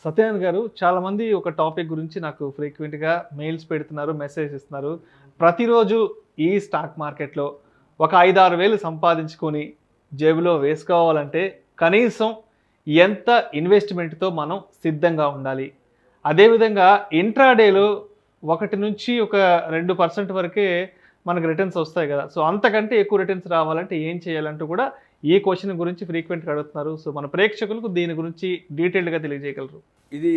సత్యనారాయణ గారు, చాలామంది ఒక టాపిక్ గురించి నాకు ఫ్రీక్వెంట్గా మెయిల్స్ పెడుతున్నారు, మెసేజ్ ఇస్తున్నారు. ప్రతిరోజు ఈ స్టాక్ మార్కెట్లో ఒక 5-6 వేలు సంపాదించుకొని జేబులో వేసుకోవాలంటే కనీసం ఎంత ఇన్వెస్ట్మెంట్తో మనం సిద్ధంగా ఉండాలి? అదేవిధంగా ఇంట్రాడేలో 1 నుంచి ఒక 2% వరకే మనకు రిటర్న్స్ వస్తాయి కదా. సో అంతకంటే ఎక్కువ రిటర్న్స్ రావాలంటే ఏం చేయాలంటూ కూడా ఈ క్వశ్చన్ గురించి ఫ్రీక్వెంట్గా అడుగుతున్నారు. సో మన ప్రేక్షకులకు దీని గురించి డీటెయిల్డ్గా తెలియజేయగలరు? ఇది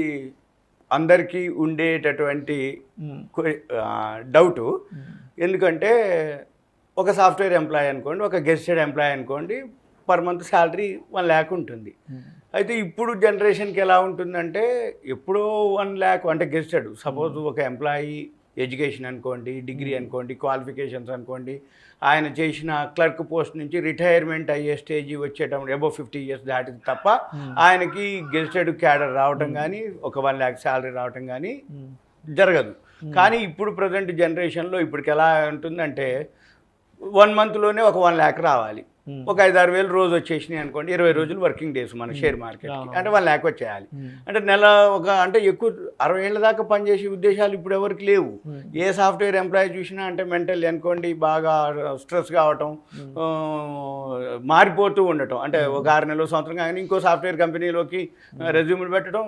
అందరికీ ఉండేటటువంటి డౌటు. ఎందుకంటే ఒక సాఫ్ట్వేర్ ఎంప్లాయీ అనుకోండి, ఒక గెస్టెడ్ ఎంప్లాయీ అనుకోండి, పర్ మంత్ శాలరీ 1 lakh ఉంటుంది. అయితే ఇప్పుడు జనరేషన్కి ఎలా ఉంటుందంటే ఎప్పుడో 1 lakh అంటే గెస్టెడ్, సపోజ్ ఒక ఎంప్లాయీ ఎడ్యుకేషన్ అనుకోండి, డిగ్రీ అనుకోండి, క్వాలిఫికేషన్స్ అనుకోండి, ఆయన చేసిన క్లర్క్ పోస్ట్ నుంచి రిటైర్మెంట్ అయ్యే స్టేజ్ వచ్చేటప్పుడు అబౌవ్ 50 years దాటిది తప్ప ఆయనకి గెస్టెడ్ క్యాడర్ రావటం కానీ ఒక 1 lakh శాలరీ రావటం కానీ జరగదు. కానీ ఇప్పుడు ప్రజెంట్ జనరేషన్లో ఇప్పటికి ఎలా ఉంటుందంటే 1 monthలోనే ఒక 1 lakh రావాలి. ఒక 5-6 వేలు రోజు వచ్చేసినాయి అనుకోండి, 20 రోజులు వర్కింగ్ డేస్ మన షేర్ మార్కెట్కి, అంటే 1 lakh వచ్చేయాలి. అంటే నెల అంటే ఎక్కువ 60 ఏళ్ళ దాకా పనిచేసే ఉద్దేశాలు ఇప్పుడు ఎవరికి లేవు. ఏ సాఫ్ట్వేర్ ఎంప్లాయీ చూసినా అంటే మెంటల్ అనుకోండి బాగా స్ట్రెస్ కావటం, మారిపోతూ ఉండటం. అంటే ఒక 6 నెలలు సంవత్సరం కానీ ఇంకో సాఫ్ట్వేర్ కంపెనీలోకి రెజ్యూమ్లు పెట్టడం,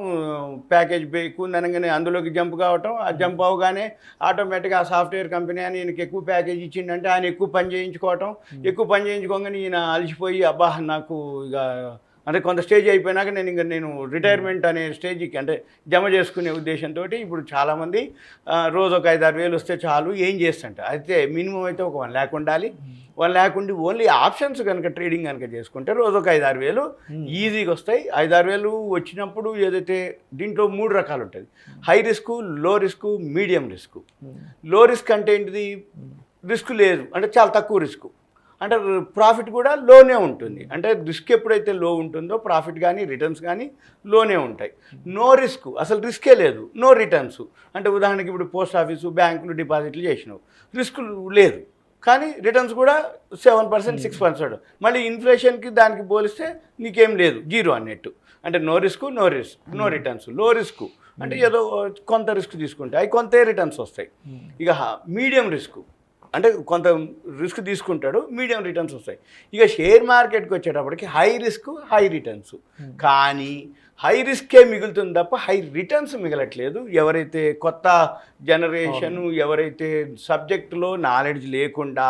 ప్యాకేజ్ ఎక్కువ ఉందనగానే అందులోకి జంప్ కావటం, ఆ జంప్ అవగానే ఆటోమేటిక్గా ఆ సాఫ్ట్వేర్ కంపెనీ అని ఈయనకి ఎక్కువ ప్యాకేజ్ ఇచ్చిందంటే ఆయన ఎక్కువ పని చేయించుకోవటం, ఎక్కువ పని చేయించుకోగానే ఈయన అలసిపోయి అబ్బా నాకు ఇక అంటే కొంత స్టేజ్ అయిపోయినాక నేను రిటైర్మెంట్ అనే స్టేజ్కి అంటే జమ చేసుకునే ఉద్దేశంతో ఇప్పుడు చాలామంది రోజు ఒక 5-6 వేలు వస్తే చాలు ఏం చేస్తుంట. అయితే మినిమం అయితే ఒక 1 lakh ఉండాలి. 1 lakh ఉండి ఓన్లీ ఆప్షన్స్ కనుక ట్రేడింగ్ కనుక చేసుకుంటే రోజు ఒక 5-6 వేలు ఈజీగా వస్తాయి. 5-6 వేలు వచ్చినప్పుడు ఏదైతే దీంట్లో 3 రకాలు ఉంటుంది: హై రిస్క్, లో రిస్క్, మీడియం రిస్క్. లో రిస్క్ అంటే ఏంటిది? రిస్క్ లేదు అంటే చాలా తక్కువ రిస్క్, అంటే ప్రాఫిట్ కూడా లోనే ఉంటుంది. అంటే రిస్క్ ఎప్పుడైతే లో ఉంటుందో ప్రాఫిట్ కానీ రిటర్న్స్ కానీ లోనే ఉంటాయి. నో రిస్క్, అసలు రిస్కే లేదు, నో రిటర్న్స్. అంటే ఉదాహరణకి ఇప్పుడు పోస్ట్ ఆఫీసు, బ్యాంకులు డిపాజిట్లు చేసినావు, రిస్క్ లేదు కానీ రిటర్న్స్ కూడా 7%, 6%. మళ్ళీ ఇన్ఫ్లేషన్కి దానికి పోలిస్తే నీకేం లేదు, జీరో అన్నట్టు. అంటే నో రిస్క్, నో రిటర్న్స్. లో రిస్క్ అంటే ఏదో కొంత రిస్క్ తీసుకుంటే అవి కొంతే రిటర్న్స్ వస్తాయి. ఇక మీడియం రిస్క్ అంటే కొంత రిస్క్ తీసుకుంటాడు, మీడియం రిటర్న్స్ వస్తాయి. ఇక షేర్ మార్కెట్కి వచ్చేటప్పటికి హై రిస్క్, హై రిటర్న్స్. కానీ హై రిస్కే మిగులుతుంది తప్ప హై రిటర్న్స్ మిగలట్లేదు. ఎవరైతే కొత్త జనరేషన్, ఎవరైతే సబ్జెక్టులో నాలెడ్జ్ లేకుండా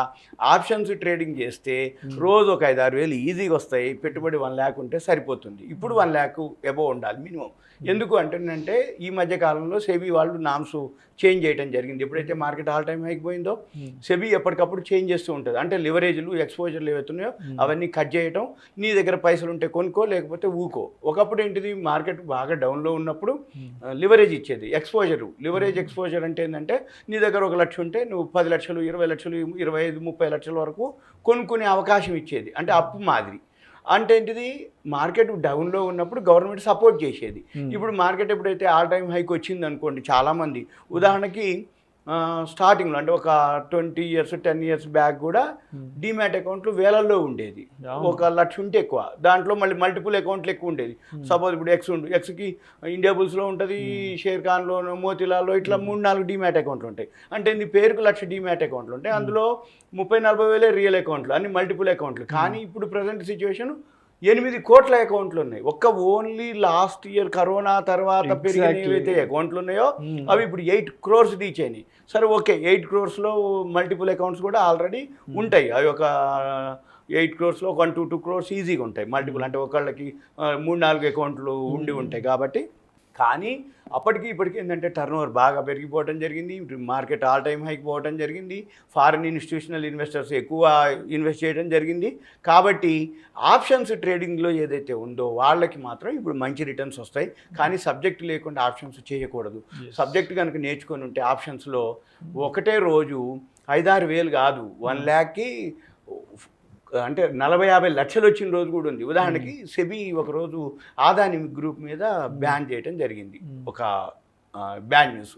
ఆప్షన్స్ ట్రేడింగ్ చేస్తే రోజు ఒక 5-6 వేలు ఈజీగా వస్తాయి. పెట్టుబడి 1 lakh ఉంటే సరిపోతుంది. ఇప్పుడు 1 lakh అబోవ్ ఉండాలి మినిమం. ఎందుకు అంటేనంటే ఈ మధ్య కాలంలో సెబీ వాళ్ళు నామ్స్ చేంజ్ చేయడం జరిగింది. ఎప్పుడైతే మార్కెట్ ఆల్ టైమ్ హైకి పోయిందో సెబీ ఎప్పటికప్పుడు చేంజ్ చేస్తూ ఉంటుంది. అంటే లివరేజ్లు, ఎక్స్పోజర్లు ఏవైతున్నాయో అవన్నీ కట్ చేయటం, నీ దగ్గర పైసలు ఉంటే కొనుక్కో లేకపోతే ఊకో. ఒకప్పుడు ఏంటిది, మార్కెట్ బాగా డౌన్లో ఉన్నప్పుడు లివరేజ్ ఇచ్చేది, లివరేజ్ ఎక్స్పోజర్ అంటే ఏంటంటే నీ దగ్గర 1 లక్ష ఉంటే నువ్వు 10 లక్షలు, 20 లక్షలు, 25-30 లక్షల వరకు కొనుక్కునే అవకాశం ఇచ్చేది. అంటే అప్పు మాదిరి. అంటే ఏంటిది, మార్కెట్ డౌన్లో ఉన్నప్పుడు గవర్నమెంట్ సపోర్ట్ చేసేది. ఇప్పుడు మార్కెట్ ఎప్పుడైతే ఆల్ టైమ్ హైకి వచ్చింది అనుకోండి, చాలామంది ఉదాహరణకి స్టార్టింగ్లో అంటే ఒక 20 years 10 years బ్యాక్ కూడా డీమ్యాట్ అకౌంట్లు వేలల్లో ఉండేది. 1 లక్ష ఉంటే ఎక్కువ, దాంట్లో మళ్ళీ మల్టిపుల్ అకౌంట్లు ఎక్కువ ఉండేది. సపోజ్ ఇప్పుడు ఎక్స్కి ఇండియా బుల్స్లో ఉంటుంది, షేర్ ఖాన్లో, మోతీలాల్లో ఇట్లా 3-4 డీమ్యాట్ అకౌంట్లు ఉంటాయి. అంటే నీ పేరుకు 1 లక్ష డీమ్యాట్ అకౌంట్లు ఉంటాయి, అందులో 30-40 వేలే రియల్ అకౌంట్లు, అన్ని మల్టిపుల్ అకౌంట్లు. కానీ ఇప్పుడు ప్రజెంట్ సిచ్యువేషన్ 8 కోట్ల అకౌంట్లు ఉన్నాయి. ఓన్లీ లాస్ట్ ఇయర్ కరోనా తర్వాత పెరిగిన ఏవైతే అకౌంట్లు ఉన్నాయో అవి ఇప్పుడు 8 crores రీచ్ అయినాయి. సరే ఓకే, 8 crores మల్టిపుల్ అకౌంట్స్ కూడా ఆల్రెడీ ఉంటాయి. అవి ఒక 8 crores 1-2 crores ఈజీగా ఉంటాయి మల్టిపుల్. అంటే ఒకళ్ళకి 3-4 అకౌంట్లు ఉండి ఉంటాయి కాబట్టి. కానీ అప్పటికి ఇప్పటికీ ఏంటంటే టర్నోవర్ బాగా పెరిగిపోవడం జరిగింది, మార్కెట్ ఆల్ టైమ్ హైకి పోవడం జరిగింది, ఫారిన్ ఇన్స్టిట్యూషనల్ ఇన్వెస్టర్స్ ఎక్కువ ఇన్వెస్ట్ చేయడం జరిగింది. కాబట్టి ఆప్షన్స్ ట్రేడింగ్లో ఏదైతే ఉందో వాళ్ళకి మాత్రం ఇప్పుడు మంచి రిటర్న్స్ వస్తాయి. కానీ సబ్జెక్ట్ లేకుండా ఆప్షన్స్ చేయకూడదు. సబ్జెక్ట్ కనుక నేర్చుకొని ఉంటే ఆప్షన్స్లో ఒకటే రోజు 5-6 వేలు కాదు, 1 lakhకి అంటే 40-50 లక్షలు వచ్చిన రోజు కూడా ఉంది. ఉదాహరణకి సెబీ ఒకరోజు ఆదాని గ్రూప్ మీద బ్యాన్ చేయడం జరిగింది ఒక బ్యాడ్ న్యూస్.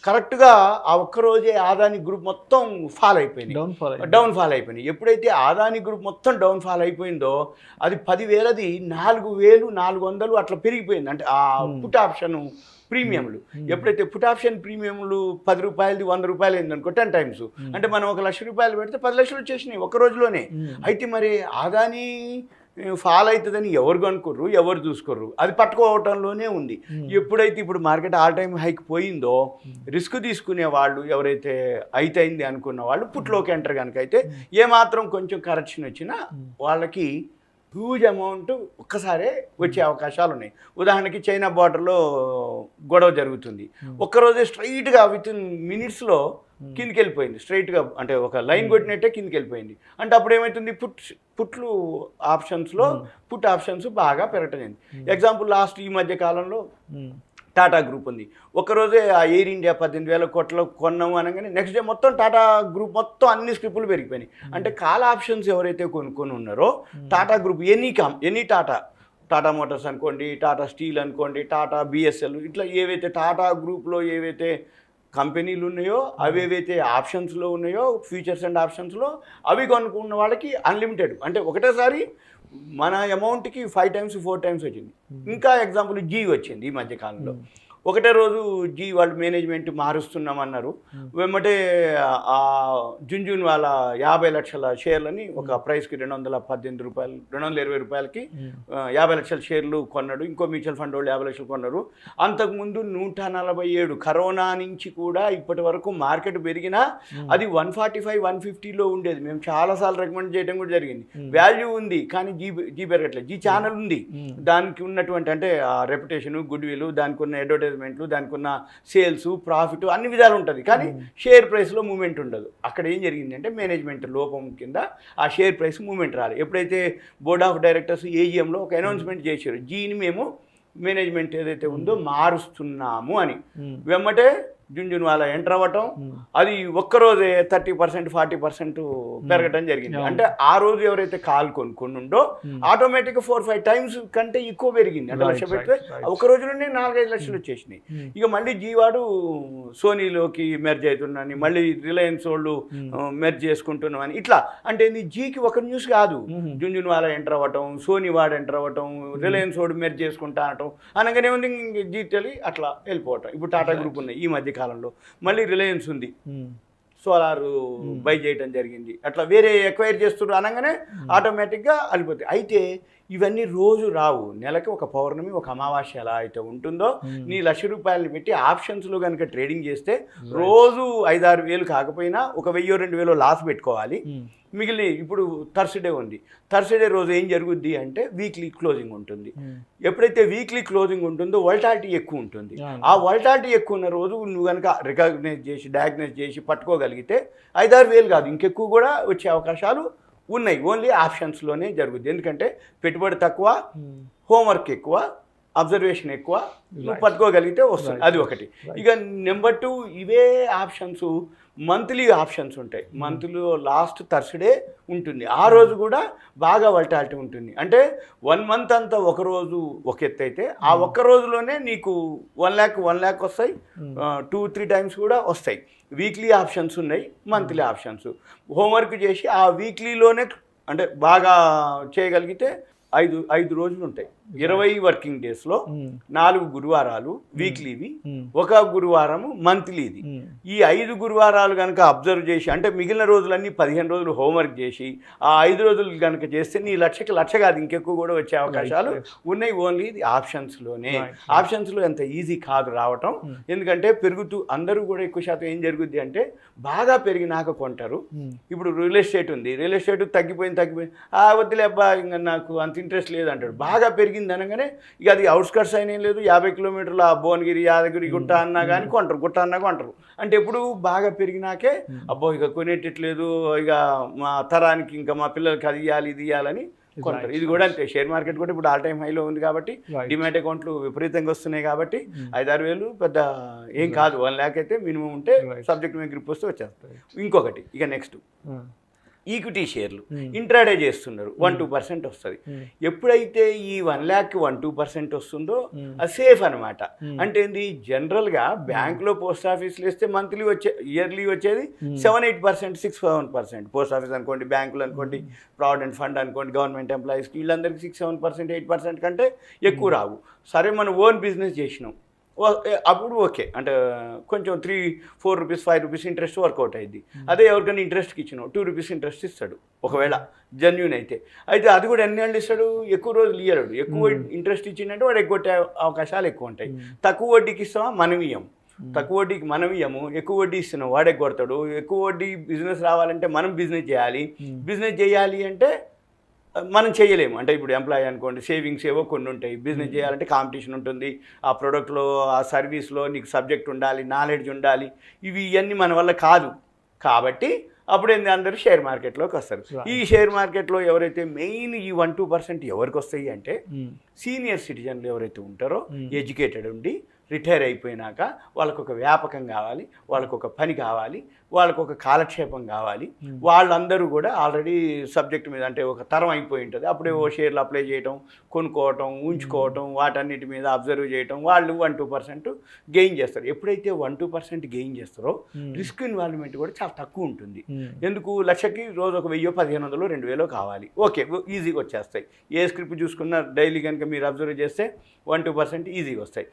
కరెక్ట్గా ఆ ఒక్కరోజే అదానీ గ్రూప్ మొత్తం ఫాల్ అయిపోయింది, డౌన్ ఫాల్ అయిపోయింది. ఎప్పుడైతే అదానీ గ్రూప్ మొత్తం డౌన్ ఫాల్ అయిపోయిందో అది 10,000ది 4,400 అట్లా పెరిగిపోయింది. అంటే ఆ పుట్ ఆప్షన్ ప్రీమియంలు ఎప్పుడైతే పుట్ ఆప్షన్ ప్రీమియంలు 10 రూపాయలది 100 రూపాయలు అయిందనుకో 10 టైమ్స్, అంటే మనం 1,00,000 రూపాయలు పెడితే 10 లక్షలు వచ్చేసినాయి ఒక్క రోజులోనే. అయితే మరి అదానీ ఫాల్ అవుతుందని ఎవరు కనుక్కోర్రు, ఎవరు చూసుకోర్రు, అది పట్టుకోవటంలోనే ఉంది. ఎప్పుడైతే ఇప్పుడు మార్కెట్ ఆల్ టైమ్ హైక్ పోయిందో రిస్క్ తీసుకునే వాళ్ళు ఎవరైతే అయింది అనుకున్న వాళ్ళు పుట్లోకి ఎంటర్ కనుక అయితే ఏమాత్రం కొంచెం కరెక్షన్ వచ్చినా వాళ్ళకి హ్యూజ్ అమౌంట్ ఒక్కసారే వచ్చే అవకాశాలు ఉన్నాయి. ఉదాహరణకి చైనా బార్డర్లో గొడవ జరుగుతుంది, ఒక్కరోజే స్ట్రైట్గా విత్ ఇన్ మినిట్స్లో కిందికి వెళ్ళిపోయింది, స్ట్రైట్గా అంటే ఒక లైన్ కొట్టినట్టే కిందికి వెళ్ళిపోయింది. అంటే అప్పుడు ఏమవుతుంది, పుట్లు ఆప్షన్స్లో పుట్ ఆప్షన్స్ బాగా పెరగటం. ఎగ్జాంపుల్ లాస్ట్ ఈ మధ్య కాలంలో టాటా గ్రూప్ ఉంది, ఒక్కరోజే ఆ ఎయిర్ ఇండియా 18,000 కోట్లు కొన్నాము అనగానే నెక్స్ట్ డే మొత్తం టాటా గ్రూప్ మొత్తం అన్ని స్క్రిప్లు పెరిగిపోయినాయి. అంటే కాల్ ఆప్షన్స్ ఎవరైతే కొనుక్కొని ఉన్నారో Tata group any Tata Motors అనుకోండి, టాటా స్టీల్ అనుకోండి, టాటా బిఎస్ఎల్, ఇట్లా ఏవైతే టాటా గ్రూప్లో ఏవైతే కంపెనీలు ఉన్నాయో అవేవైతే ఆప్షన్స్లో ఉన్నాయో ఫ్యూచర్స్ అండ్ ఆప్షన్స్లో అవి కొనుక్కున్న వాళ్ళకి అన్లిమిటెడ్, అంటే ఒకటేసారి మన అమౌంట్కి 5 times 4 times వచ్చింది. ఇంకా ఎగ్జాంపుల్ జీ వచ్చింది ఈ మధ్యకాలంలో, ఒకటే రోజు జీ వాళ్ళు మేనేజ్మెంట్ మారుస్తున్నామన్నారు, వెంబటే జున్జున్ వాళ్ళ 50 లక్షల షేర్లని ఒక ప్రైస్కి 218 రూపాయలు 220 రూపాయలకి 50 లక్షల షేర్లు కొన్నాడు. ఇంకో మ్యూచువల్ ఫండ్ వాళ్ళు 50 లక్షలు కొన్నారు. అంతకుముందు 147 కరోనా నుంచి కూడా ఇప్పటి వరకు మార్కెట్ పెరిగినా అది 145 150లో ఉండేది. మేము చాలాసార్లు రికమెండ్ చేయడం కూడా జరిగింది. వాల్యూ ఉంది కానీ జీ పెరగట్లేదు. జీ ఛానల్ ఉంది, దానికి ఉన్నటువంటి అంటే ఆ రెప్యుటేషన్, గుడ్ విల్, దానికి ఉన్న అడ్వర్టైజ్మెంట్లు, దానికి ఉన్న సేల్స్, ప్రాఫిట్ అన్ని విధాలు ఉంటుంది, కానీ షేర్ ప్రైస్లో మూమెంట్ ఉండదు. అక్కడ ఏం జరిగింది అంటే మేనేజ్మెంట్ లోపం కింద ఆ షేర్ ప్రైస్ మూమెంట్ రాలేదు. ఎప్పుడైతే బోర్డ్ ఆఫ్ డైరెక్టర్స్ ఏజిఎంలో ఒక అనౌన్స్మెంట్ చేశారు, జీని మేము మేనేజ్మెంట్ ఏదైతే ఉందో మారుస్తున్నాము అని, వెమ్మటే జున్జున్ వాళ్ళ ఎంటర్ అవ్వటం, అది ఒక్కరోజే 30% 40% పెరగటం జరిగింది. అంటే ఆ రోజు ఎవరైతే కాల్ కొనుక్కొని ఉందో ఆటోమేటిక్గా 4-5 times కంటే ఎక్కువ పెరిగింది. అంటే లక్ష పెడితే ఒక రోజులోనే 4-5 లక్షలు వచ్చేసినాయి. ఇక మళ్ళీ జీవాడు సోనీలోకి మెర్జ్ అవుతున్నాను, మళ్ళీ రిలయన్స్ వాళ్ళు మెర్జ్ చేసుకుంటున్నాం అని, ఇట్లా అంటే జీకి ఒక న్యూస్ కాదు, జున్జున్ వాళ్ళ ఎంటర్ అవ్వటం, సోనీ వాడు ఎంటర్ అవ్వటం, రిలయన్స్ వాడు మెర్జ్ చేసుకుంటా అనటం అనగానే ఉంది జీ టెలి అట్లా వెళ్ళిపోవటం. ఇప్పుడు టాటా గ్రూప్ ఉన్నాయి ఈ మధ్య కాలంలో, మళ్ళీ రిలయన్స్ ఉంది, సోలార్ బై చేయడం జరిగింది, అట్లా వేరే ఎక్వైర్ చేస్తున్నారు అనగానే ఆటోమేటిక్గా వెళ్ళిపోతాయి. అయితే ఇవన్నీ రోజు రావు, నెలకి ఒక పౌర్ణమి ఒక అమావాస్య ఎలా అయితే ఉంటుందో నీ 1,00,000 రూపాయలు పెట్టి ఆప్షన్స్లో కనుక ట్రేడింగ్ చేస్తే రోజు 5-6 వేలు కాకపోయినా 1,000-2,000 లాస్ పెట్టుకోవాలి. మిగిలిన ఇప్పుడు థర్స్డే ఉంది, థర్స్డే రోజు ఏం జరుగుద్ది అంటే వీక్లీ క్లోజింగ్ ఉంటుంది. ఎప్పుడైతే వీక్లీ క్లోజింగ్ ఉంటుందో వోల్టాలిటీ ఎక్కువ ఉంటుంది. ఆ వోల్టాలిటీ ఎక్కువ ఉన్న రోజు నువ్వు కనుక డయాగ్నైజ్ చేసి పట్టుకోగలిగితే 5-6 వేలు కాదు ఇంకెక్కువ కూడా వచ్చే అవకాశాలు ఉన్నాయి. ఓన్లీ ఆప్షన్స్లోనే జరుగుద్ది. ఎందుకంటే పెట్టుబడి తక్కువ, హోంవర్క్ ఎక్కువ, అబ్జర్వేషన్ ఎక్కువ, నువ్వు పట్టుకోగలిగితే వస్తుంది. అది ఒకటి. ఇక నెంబర్ 2 ఇవే ఆప్షన్స్ మంత్లీ ఆప్షన్స్ ఉంటాయి. మంత్లీలో లాస్ట్ థర్స్డే ఉంటుంది, ఆ రోజు కూడా బాగా వల్టాలిటీ ఉంటుంది. అంటే 1 month అంతా ఒకరోజు ఒక ఎత్తు అయితే ఆ ఒక్క రోజులోనే నీకు 1 lakh వస్తాయి, 2-3 times కూడా వస్తాయి. వీక్లీ ఆప్షన్స్ ఉన్నాయి, మంత్లీ ఆప్షన్స్. హోంవర్క్ చేసి ఆ వీక్లీలోనే అంటే బాగా చేయగలిగితే 5 రోజులు ఉంటాయి. 20 వర్కింగ్ డేస్లో 4 గురువారాలు వీక్లీవి, 1 గురువారము మంత్లీది. ఈ 5 గురువారాలు కనుక అబ్జర్వ్ చేసి అంటే మిగిలిన రోజులన్నీ 15 రోజులు హోంవర్క్ చేసి ఆ 5 రోజులు కనుక చేస్తే నీ లక్ష కాదు ఇంకెక్కువ కూడా వచ్చే అవకాశాలు ఉన్నాయి. ఓన్లీ ఇది ఆప్షన్స్లోనే. ఆప్షన్స్లో ఎంత ఈజీ కాదు రావటం, ఎందుకంటే పెరుగుతూ అందరూ కూడా ఎక్కువ శాతం ఏం జరుగుద్ది అంటే బాగా పెరిగినాక కొంటారు. ఇప్పుడు రియల్ ఎస్టేట్ ఉంది, రియల్ ఎస్టేట్ తగ్గిపోయింది వద్దులే అబ్బా ఇంకా నాకు అంత ఇంట్రెస్ట్ లేదు అంటాడు. బాగా పెరిగింది అనగానే ఇక అది అవుట్స్కట్స్ అయినా లేదు, 50 కిలోమీటర్ల భువనగిరి యాదగిరి గుట్ట అన్నా కానీ కొంటారు, గుట్ట అన్నా కొంటారు. అంటే ఎప్పుడు బాగా పెరిగినాకే అబ్బో ఇక కొనేటట్లేదు, ఇక మా తరానికి ఇంకా మా పిల్లలకి అది ఇవ్వాలి ఇది ఇవ్వాలని కొంటారు. ఇది కూడా అంతే. షేర్ మార్కెట్ కూడా ఇప్పుడు ఆల్ టైమ్ హైలో ఉంది కాబట్టి డిమాట్ అకౌంట్లు విపరీతంగా వస్తున్నాయి కాబట్టి 5-6 వేలు పెద్ద ఏం కాదు. 1 lakh అయితే మినిమం ఉంటే సబ్జెక్ట్ మీద గ్రిప్ వస్తే వచ్చేస్తాయి. ఇంకొకటి ఇక నెక్స్ట్ ఈక్విటీ షేర్లు ఇంట్రాడే చేస్తున్నారు 1-2% వస్తుంది. ఎప్పుడైతే ఈ 1 lakh 1-2% వస్తుందో అది సేఫ్ అనమాట. అంటే ఏంది, జనరల్గా బ్యాంకులో పోస్ట్ ఆఫీస్లో ఇస్తే మంత్లీ ఇయర్లీ వచ్చేది 7-8%, 6-7%. పోస్ట్ ఆఫీస్ అనుకోండి, బ్యాంకులు అనుకోండి, ప్రావిడెంట్ ఫండ్ అనుకోండి, గవర్నమెంట్ ఎంప్లాయీస్కి వీళ్ళందరికీ 6-7%, 8% కంటే ఎక్కువ రావు. సరే మనం ఓన్ బిజినెస్ చేసినాం అప్పుడు ఓకే, అంటే కొంచెం 3-4 రూపీస్ 5 రూపీస్ ఇంట్రెస్ట్ వర్కౌట్ అయింది. అదే ఎవరికైనా ఇంట్రెస్ట్కి ఇచ్చినావు 2 రూపీస్ ఇంట్రెస్ట్ ఇస్తాడు ఒకవేళ జెన్యూన్ అయితే. అది కూడా ఎన్ని ఏళ్ళు ఇస్తాడు, ఎక్కువ రోజులు ఇయ్యడు. ఎక్కువ ఇంట్రెస్ట్ ఇచ్చిందంటే వాడు ఎగ్గొట్టే అవకాశాలు ఎక్కువ ఉంటాయి. తక్కువ వడ్డీకి ఇస్తామా మనం ఇయ్యం, తక్కువ వడ్డీకి మనం ఇయ్యము, ఎక్కువ వడ్డీ ఇస్తున్నాం వాడు ఎగ్గొడతాడు. ఎక్కువ వడ్డీ బిజినెస్ రావాలంటే మనం బిజినెస్ చేయాలి. బిజినెస్ చేయాలి అంటే మనం చేయలేము. అంటే ఇప్పుడు ఎంప్లాయీ అనుకోండి, సేవింగ్స్ ఏవో కొన్ని ఉంటాయి. బిజినెస్ చేయాలంటే కాంపిటీషన్ ఉంటుంది, ఆ ప్రోడక్ట్లో ఆ సర్వీస్లో నీకు సబ్జెక్ట్ ఉండాలి, నాలెడ్జ్ ఉండాలి. ఇవన్నీ మన వల్ల కాదు. కాబట్టి అప్పుడు ఏంది, అందరూ షేర్ మార్కెట్లోకి వస్తారు. ఈ షేర్ మార్కెట్లో ఎవరైతే మెయిన్ ఈ 1-2% ఎవరికి వస్తాయి అంటే సీనియర్ సిటిజన్లు ఎవరైతే ఉంటారో, ఎడ్యుకేటెడ్ ఉండి రిటైర్ అయిపోయినాక వాళ్ళకు ఒక వ్యాపకం కావాలి, వాళ్ళకు ఒక పని కావాలి, వాళ్ళకు ఒక కాలక్షేపం కావాలి. వాళ్ళందరూ కూడా ఆల్రెడీ సబ్జెక్ట్ మీద అంటే ఒక తరం అయిపోయి ఉంటుంది. అప్పుడే ఓ షేర్లు అప్లై చేయటం, కొనుక్కోవటం, ఉంచుకోవటం, వాటన్నిటి మీద అబ్జర్వ్ చేయటం, వాళ్ళు 1-2% గెయిన్ చేస్తారు. ఎప్పుడైతే 1-2% గెయిన్ చేస్తారో రిస్క్ ఇన్వాల్వ్మెంట్ కూడా చాలా తక్కువ ఉంటుంది. ఎందుకు, లక్షకి రోజు ఒక 1000, 1500, 2000 కావాలి, ఓకే ఈజీగా వచ్చేస్తాయి. ఏ స్క్రిప్ట్ చూసుకున్నా డైలీ కనుక మీరు అబ్జర్వ్ చేస్తే 1-2% ఈజీగా వస్తాయి.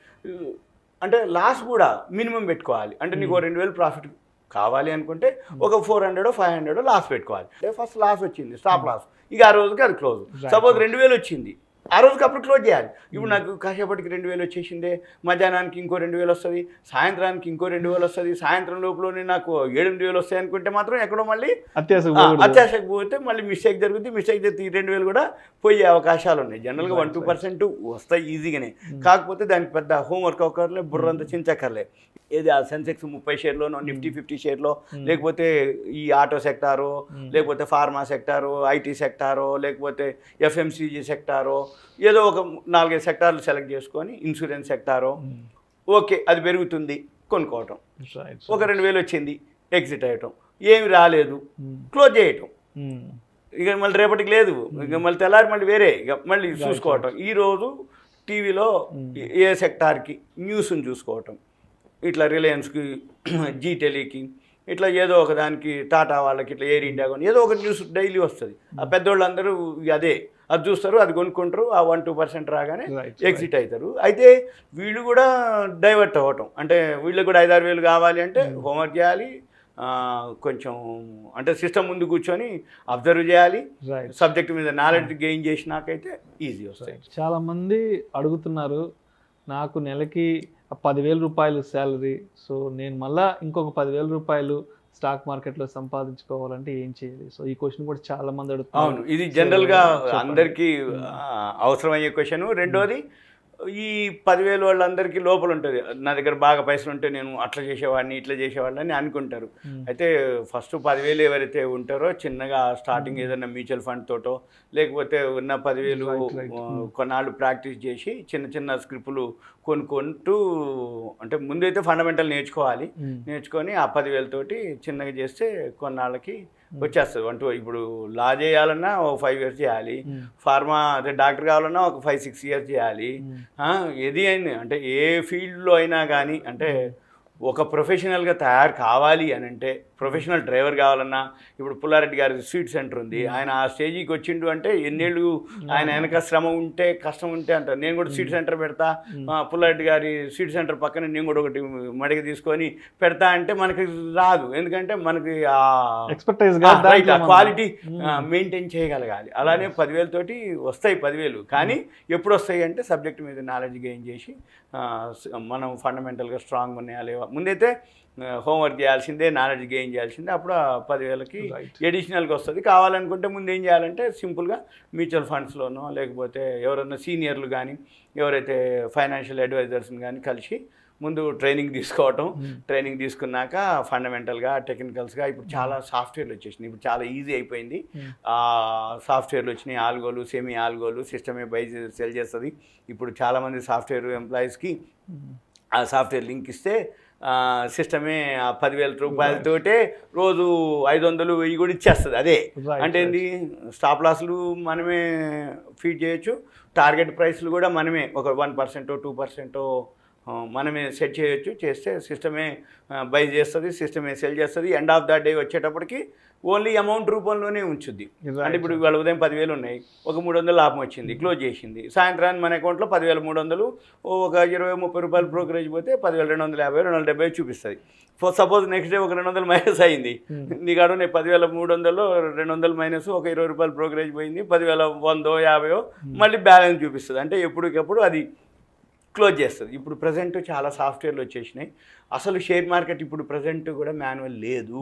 అంటే లాస్ కూడా మినిమం పెట్టుకోవాలి. అంటే నీకు 2000 ప్రాఫిట్ కావాలి అనుకుంటే ఒక 400, 500 లాస్ పెట్టుకోవాలి. అంటే ఫస్ట్ లాస్ వచ్చింది, స్టాప్ లాస్, ఇక ఆ రోజుకి అది క్లోజ్. సపోజ్ 2000 వచ్చింది, ఆ రోజుకి అప్పుడు క్లోజ్ చేయాలి. ఇప్పుడు నాకు కాసేపటికి 2000 వచ్చేసిందే, మధ్యాహ్నానికి ఇంకో 2000 వస్తుంది, సాయంత్రానికి ఇంకో 2000 వస్తుంది, సాయంత్రం లోపలనే నాకు 7-8,000 వస్తాయి అనుకుంటే మాత్రం ఎక్కడో మళ్ళీ అత్యాశకు పోతే మళ్ళీ మిస్టేక్ జరుగుతుంది. మిస్టేక్ చేస్తే ఈ 2000 కూడా పోయే అవకాశాలు ఉన్నాయి. జనరల్గా 1-2% వస్తాయి ఈజీగానే. కాకపోతే దానికి పెద్ద హోంవర్క్ అవ్వకర్లే, బుర్రంతా చించక్కర్లే. ఏది ఆ సెన్సెక్స్ 30 షేర్లోనో, నిఫ్టీ 50 షేర్లో, లేకపోతే ఈ ఆటో సెక్టారో, లేకపోతే ఫార్మా సెక్టారో, ఐటీ సెక్టారో, లేకపోతే ఎఫ్ఎంసీజీ సెక్టారో, ఏదో ఒక 4-5 సెక్టార్లు సెలెక్ట్ చేసుకొని, ఇన్సూరెన్స్ సెక్టారో, ఓకే అది పెరుగుతుంది కొనుక్కోవటం. ఒక 2000 వచ్చింది, ఎగ్జిట్ అయ్యటం. ఏమి రాలేదు, క్లోజ్ చేయటం. ఇక మళ్ళీ రేపటికి లేదు, ఇక మళ్ళీ తెల్లారి మళ్ళీ వేరే, ఇక మళ్ళీ చూసుకోవటం. ఈరోజు టీవీలో ఏ సెక్టార్కి న్యూస్ని చూసుకోవటం, ఇట్లా రిలయన్స్కి, జీ టెలీకి, ఇట్లా ఏదో ఒక దానికి, టాటా వాళ్ళకి, ఇట్లా ఎయిర్ ఇండియా కొని ఏదో ఒక న్యూస్ డైలీ వస్తుంది. ఆ పెద్దోళ్ళందరూ అది చూస్తారు, అది కొనుక్కుంటారు. ఆ 1-2% రాగానే ఎగ్జిట్ అవుతారు. అయితే వీళ్ళు కూడా డైవర్ట్ అవ్వటం, అంటే వీళ్ళకి కూడా 5-6 వేలు కావాలి అంటే హోంవర్క్ చేయాలి, కొంచెం అంటే సిస్టమ్ ముందు కూర్చొని అబ్జర్వ్ చేయాలి. సబ్జెక్ట్ మీద నాలెడ్జ్ గెయిన్ చేసినాకైతే ఈజీ వస్తాయి. చాలామంది అడుగుతున్నారు, నాకు నెలకి 10,000 రూపాయలు శాలరీ, సో నేను మళ్ళీ ఇంకొక 10,000 రూపాయలు స్టాక్ మార్కెట్లో సంపాదించుకోవాలంటే ఏం చేయాలి? సో ఈ క్వశ్చన్ కూడా చాలా మంది అడుగుతున్నారు. అవును, ఇది జనరల్గా అందరికీ అవసరమయ్యే క్వశ్చన్. రెండోది, ఈ 10,000 వాళ్ళందరికీ లోపల ఉంటుంది, నా దగ్గర బాగా పైసలు ఉంటే నేను అట్లా చేసేవాడిని, ఇట్లా చేసేవాడిని అని అనుకుంటారు. అయితే ఫస్ట్ 10,000 ఎవరైతే ఉంటారో, చిన్నగా స్టార్టింగ్ ఏదైనా మ్యూచువల్ ఫండ్ తోటో, లేకపోతే ఉన్న 10,000 కొన్నాళ్ళు ప్రాక్టీస్ చేసి చిన్న చిన్న స్క్రిప్టులు కొనుక్కుంటూ, అంటే ముందైతే ఫండమెంటల్ నేర్చుకోవాలి. నేర్చుకొని ఆ 10,000 తోటి చిన్నగా చేస్తే కొన్నాళ్ళకి వచ్చేస్తుంది. ఇప్పుడు లా చేయాలన్నా ఒక 5 years చేయాలి, ఫార్మా అదే డాక్టర్ కావాలన్నా ఒక 5-6 years చేయాలి. ఏది అయినా అంటే ఏ ఫీల్డ్లో అయినా కానీ, అంటే ఒక ప్రొఫెషనల్గా తయారు కావాలి అని అంటే, ప్రొఫెషనల్ డ్రైవర్ కావాలన్నా, ఇప్పుడు పుల్లారెడ్డి గారి స్వీట్ సెంటర్ ఉంది, ఆయన ఆ స్టేజీకి వచ్చిండు అంటే ఎన్నేళ్ళు ఆయన వెనక శ్రమ ఉంటే, కష్టం ఉంటే అంటారు. నేను కూడా స్వీట్ సెంటర్ పెడతా, పుల్లారెడ్డి గారి స్వీట్ సెంటర్ పక్కన నేను కూడా ఒకటి మడిగ తీసుకొని పెడతా అంటే మనకి రాదు. ఎందుకంటే మనకి క్వాలిటీ మెయింటైన్ చేయగలగాలి. అలానే 10,000 తోటి వస్తాయి 10,000, కానీ ఎప్పుడు వస్తాయి అంటే సబ్జెక్ట్ మీద నాలెడ్జ్ గెయిన్ చేసి మనం ఫండమెంటల్గా స్ట్రాంగ్ ఉన్నాయా లేవా, ముందైతే హోంవర్క్ చేయాల్సిందే, నాలెడ్జ్ గెయిన్ చేయాల్సిందే. అప్పుడు ఆ 10,000కి ఎడిషనల్గా వస్తుంది. కావాలనుకుంటే ముందు ఏం చేయాలంటే సింపుల్గా మ్యూచువల్ ఫండ్స్లోనో, లేకపోతే ఎవరైనా సీనియర్లు కానీ, ఎవరైతే ఫైనాన్షియల్ అడ్వైజర్స్ని కానీ కలిసి ముందు ట్రైనింగ్ తీసుకోవటం. ట్రైనింగ్ తీసుకున్నాక ఫండమెంటల్గా, టెక్నికల్స్గా ఇప్పుడు చాలా సాఫ్ట్వేర్లు వచ్చేసినాయి. ఇప్పుడు చాలా ఈజీ అయిపోయింది. సాఫ్ట్వేర్లు వచ్చినాయి, ఆల్గోలు, సెమీ ఆల్గోలు, సిస్టమే బై సెల్ చేస్తుంది. ఇప్పుడు చాలామంది సాఫ్ట్వేర్ ఎంప్లాయీస్కి ఆ సాఫ్ట్వేర్ లింక్ ఇస్తే సిస్టమే 10,000 రూపాయలతోటే రోజు 500 1000 కూడా ఇచ్చేస్తుంది. అదే అంటే ఏంటి, స్టాప్ లాస్లు మనమే ఫీడ్ చేయొచ్చు, టార్గెట్ ప్రైస్లు కూడా మనమే ఒక 1% 2% మనమే సెట్ చేయొచ్చు. చేస్తే సిస్టమే బై చేస్తుంది, సిస్టమే సెల్ చేస్తుంది. ఎండ్ ఆఫ్ ద డే వచ్చేటప్పటికి ఓన్లీ అమౌంట్ రూపంలోనే ఉంచుద్ది. అంటే ఇప్పుడు ఇవాళ ఉదయం 10,000 ఉన్నాయి, ఒక 300 లాభం వచ్చింది, క్లోజ్ చేసింది. సాయంత్రాన్ని మన అకౌంట్లో 10,300, ఒక 20-30 రూపాయలు బ్రోకరేజ్ పోతే 10,250 270 చూపిస్తుంది. సపోజ్ నెక్స్ట్ డే ఒక 200 మైనస్ అయింది, నీకాడు నేను 10,300లో 200 మైనస్ ఒక 20 రూపాయలు బ్రోకరేజ్ పోయింది, 10,100 50 మళ్ళీ బ్యాలెన్స్ చూపిస్తుంది. అంటే ఎప్పటికప్పుడు అది క్లోజ్ చేస్తుంది. ఇప్పుడు ప్రజెంట్ చాలా సాఫ్ట్వేర్లు వచ్చేసినాయి. అసలు షేర్ మార్కెట్ ఇప్పుడు ప్రజెంట్ కూడా మాన్యువల్ లేదు.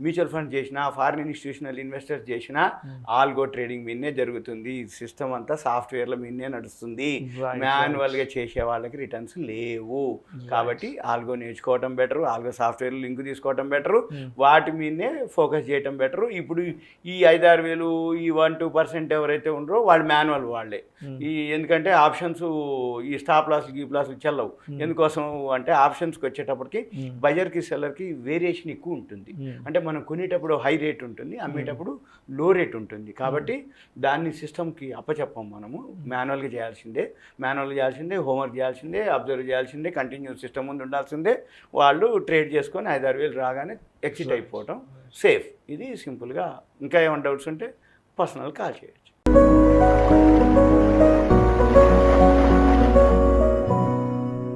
మ్యూచువల్ ఫండ్ చేసినా, ఫారిన్ ఇన్స్టిట్యూషనల్ ఇన్వెస్టర్స్ చేసినా ఆల్గో ట్రేడింగ్ మీదనే జరుగుతుంది. సిస్టమ్ అంతా సాఫ్ట్వేర్ల మీదనే నడుస్తుంది. మాన్యువల్గా చేసే వాళ్ళకి రిటర్న్స్ లేవు. కాబట్టి ఆల్గో నేర్చుకోవటం బెటరు, ఆల్గో సాఫ్ట్వేర్ లింక్ తీసుకోవటం బెటరు, వాటి మీదనే ఫోకస్ చేయటం బెటరు. ఇప్పుడు ఈ 5-6 వేలు ఈ 1-2% ఎవరైతే ఉండరో వాళ్ళు మాన్యువల్ వాళ్ళే. ఎందుకంటే ఆప్షన్స్ ఈ స్టాప్ లాస్ గీప్లాస్లు చెల్లవు. ఎందుకోసం అంటే ఆప్షన్స్కి వచ్చేటప్పటికి బయర్కి సెల్లర్కి వేరియేషన్ ఎక్కువ ఉంటుంది. అంటే మనం కొనేటప్పుడు హై రేట్ ఉంటుంది, అమ్మేటప్పుడు లో రేట్ ఉంటుంది. కాబట్టి దాన్ని సిస్టమ్కి అప్పచెప్పం. మనము మాన్యువల్గా చేయాల్సిందే, హోంవర్క్ చేయాల్సిందే, అబ్జర్వ్ చేయాల్సిందే, కంటిన్యూస్ సిస్టమ్ ముందు ఉండాల్సిందే. వాళ్ళు ట్రేడ్ చేసుకొని 5-6 వేలు రాగానే ఎగ్జిట్ అయిపోవటం సేఫ్. ఇది సింపుల్గా. ఇంకా ఏమైనా డౌట్స్ ఉంటే పర్సనల్ కాల్ చేయొచ్చు.